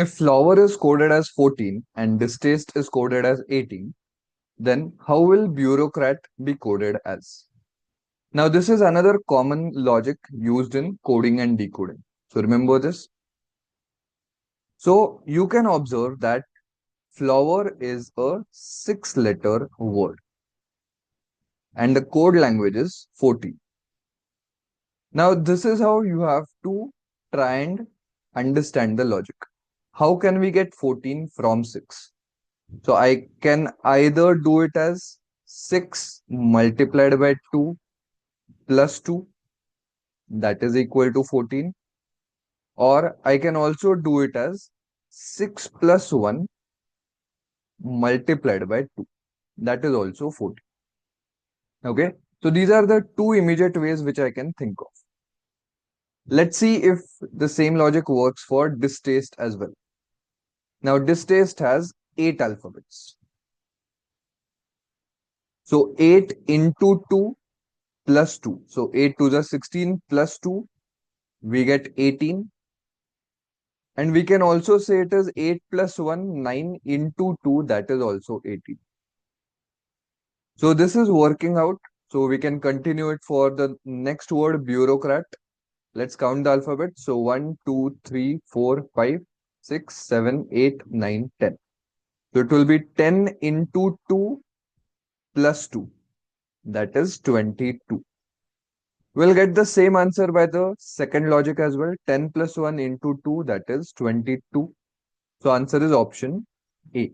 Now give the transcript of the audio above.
If flower is coded as 14 and distaste is coded as 18, then how will bureaucrat be coded as? Now, this is another common logic used in coding and decoding. So remember this. So you can observe that flower is a 6-letter word and the code language is 14. Now, this is how you have to try and understand the logic. How can we get 14 from 6? So I can either do it as 6 multiplied by 2 plus 2, that is equal to 14, or I can also do it as 6 plus 1 multiplied by 2, that is also 14. Okay, so these are the two immediate ways which I can think of. Let's see if the same logic works for distaste as well. Now, distaste has 8 alphabets. So 8 into 2 plus 2. So 8 to the 16 plus 2, we get 18. And we can also say it is 8 plus 1, 9 into 2, that is also 18. So this is working out. So we can continue it for the next word, bureaucrat. Let's count the alphabet. So 1, 2, 3, 4, 5, 6, 7, 8, 9, 10. So it will be 10 into 2 plus 2. That is 22. We'll get the same answer by the second logic as well. 10 plus 1 into 2, that is 22. So answer is option A.